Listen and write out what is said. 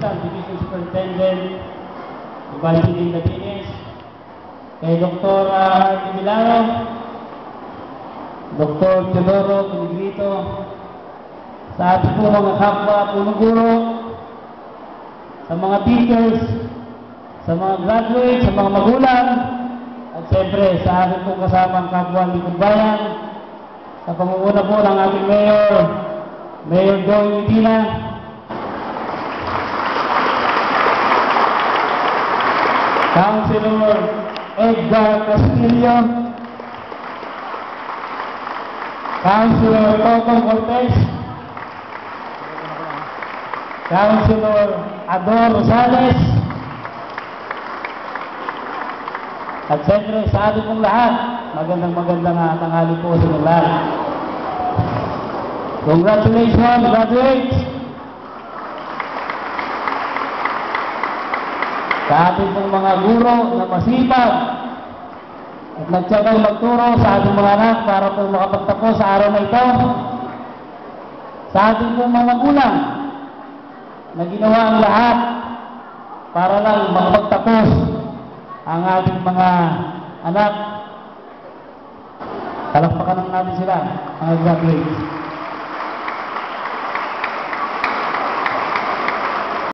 Assistant Division Superintendent Evangeline Latines, kay Dr. Milano, Dr. Teodoro Pinigrito, sa ating po mga kapwa punong guro, sa mga teachers, sa mga graduates, sa mga magulang, at siyempre sa ating pong kasamang kapwa lingkod bayan, sa pangunguna po ng ating Mayor Joey Medina, Councilor Edgar Castillo, Councilor Toto Cortez, Councilor Ador Rosales, at siyempre sa ating pong lahat, magandang tanghali po sa inyong lahat. Congratulations, graduates! Sa ating pong mga guro na masipag at nagtsagang magturo sa ating mga anak para po makapagtapos sa araw na ito. Sa ating pong mga magulang na ginawa ang lahat para lang makapagtapos ang ating mga anak. Palakpakan natin sila, mga graduates.